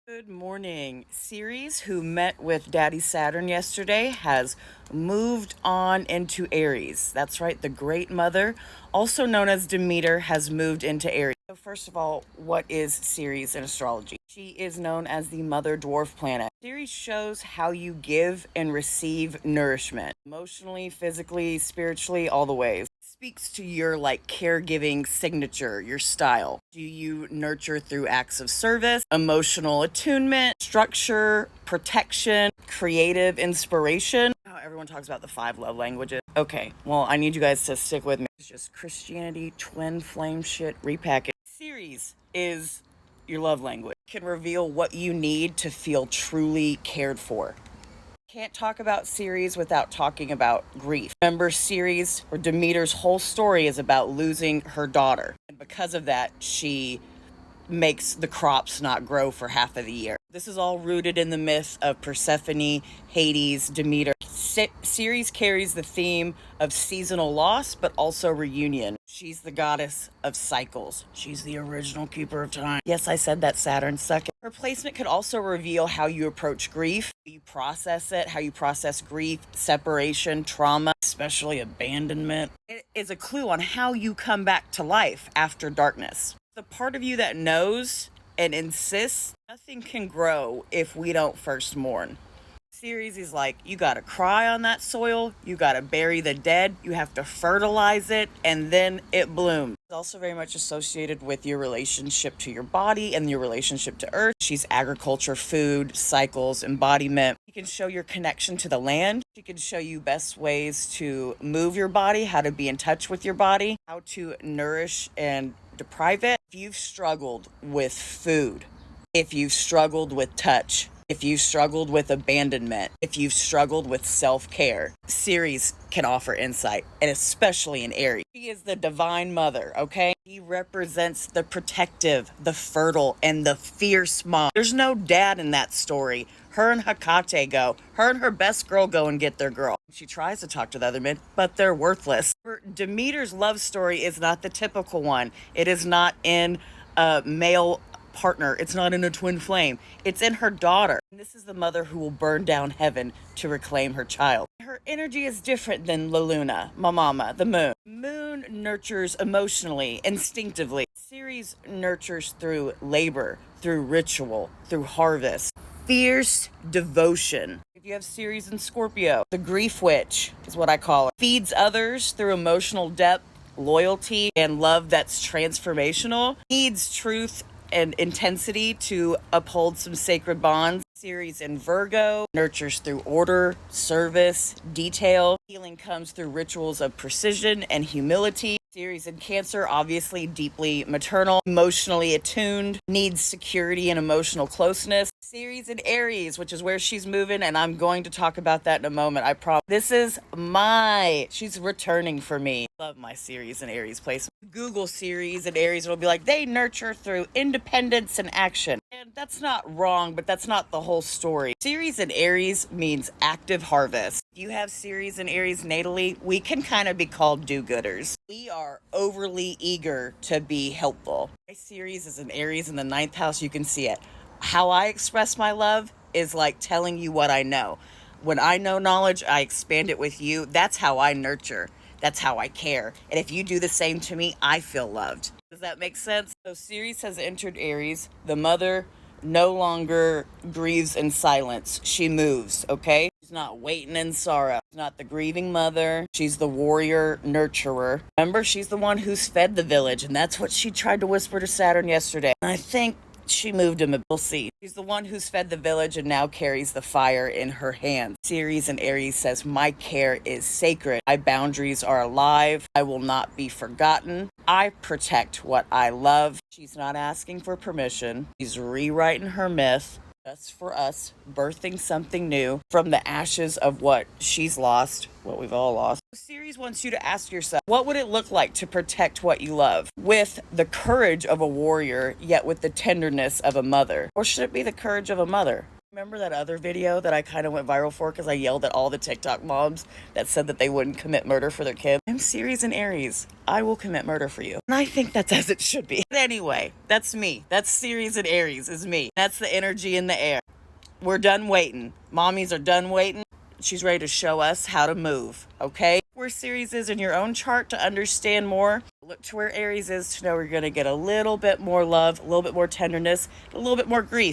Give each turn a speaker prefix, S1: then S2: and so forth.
S1: Good morning. Ceres, who met with Daddy Saturn yesterday, has moved on into Aries. That's right, the Great Mother, also known as Demeter, has moved into Aries. So, first of all, what is Ceres in astrology? She is known as the Mother Dwarf planet. Ceres shows how you give and receive nourishment, emotionally, physically, spiritually, all the ways. Speaks to your caregiving signature, your style. Do you nurture through acts of service, emotional attunement, structure, protection, creative inspiration? Oh, everyone talks about the 5 love languages. Okay, well, I need you guys to stick with me. It's just Christianity, twin flame shit, repackage. Series is your love language. It can reveal what you need to feel truly cared for. Can't talk about Ceres without talking about grief. Remember, Ceres or Demeter's whole story is about losing her daughter. And because of that, she makes the crops not grow for half of the year. This is all rooted in the myth of Persephone, Hades, Demeter. Ceres carries the theme of seasonal loss, but also reunion. She's the goddess of cycles. She's the original keeper of time. Yes, I said that, Saturn, suck it. Her placement could also reveal how you approach grief, how you process it, how you process grief, separation, trauma, especially abandonment. It is a clue on how you come back to life after darkness. The part of you that knows and insists nothing can grow if we don't first mourn. Ceres is like, you gotta cry on that soil, you gotta bury the dead, you have to fertilize it, and then it blooms. It's also very much associated with your relationship to your body and your relationship to earth. She's agriculture, food, cycles, embodiment. She can show your connection to the land. She can show you best ways to move your body, how to be in touch with your body, how to nourish and deprive it. If you've struggled with food, if you've struggled with touch, if you've struggled with abandonment, if you've struggled with self-care, Ceres can offer insight, and especially in Aries. She is the divine mother, okay? He represents the protective, the fertile, and the fierce mom. There's no dad in that story. Her and Hecate go. Her and her best girl go and get their girl. She tries to talk to the other men, but they're worthless. Demeter's love story is not the typical one. It is not in a male partner. It's not in a twin flame. It's in her daughter. And this is the mother who will burn down heaven to reclaim her child. Her energy is different than La Luna, Mama, the moon. Moon nurtures emotionally, instinctively. Ceres nurtures through labor, through ritual, through harvest. Fierce devotion. If you have Ceres in Scorpio, the grief witch is what I call it. Feeds others through emotional depth, loyalty, and love that's transformational. Needs truth and intensity to uphold some sacred bonds. Ceres in Virgo nurtures through order, service, detail. Healing comes through rituals of precision and humility. Ceres in Cancer, obviously deeply maternal, emotionally attuned, needs security and emotional closeness. Ceres in Aries, which is where she's moving, and I'm going to talk about that in a moment, I promise. She's returning for me. Love my Ceres in Aries placement. Google Ceres in Aries, it'll be like, they nurture through independence and action. And that's not wrong, but that's not the whole story. Ceres in Aries means active harvest. If you have Ceres in Aries natally, we can kind of be called do-gooders. We are overly eager to be helpful. My Ceres is in Aries in the 9th house, you can see it. How I express my love is like telling you what I know. When I know knowledge, I expand it with you. That's how I nurture. That's how I care. And if you do the same to me, I feel loved. Does that make sense? So Ceres has entered Aries. The mother no longer grieves in silence. She moves, okay? She's not waiting in sorrow. She's not the grieving mother. She's the warrior nurturer. Remember, she's the one who's fed the village, and that's what she tried to whisper to Saturn yesterday. And I think she moved him, we'll see. She's the one who's fed the village and now carries the fire in her hands. Ceres in Aries says, my care is sacred. My boundaries are alive. I will not be forgotten. I protect what I love. She's not asking for permission. She's rewriting her myth. Just for us, birthing something new from the ashes of what she's lost, what we've all lost. Ceres wants you to ask yourself, what would it look like to protect what you love? With the courage of a warrior, yet with the tenderness of a mother. Or should it be the courage of a mother? Remember that other video that I kind of went viral for because I yelled at all the TikTok moms that said that they wouldn't commit murder for their kids? I'm Ceres and Aries. I will commit murder for you. And I think that's as it should be. But anyway, that's me. That's Ceres and Aries is me. That's the energy in the air. We're done waiting. Mommies are done waiting. She's ready to show us how to move, okay? Where Ceres is in your own chart to understand more. Look to where Aries is to know we're going to get a little bit more love, a little bit more tenderness, a little bit more grief.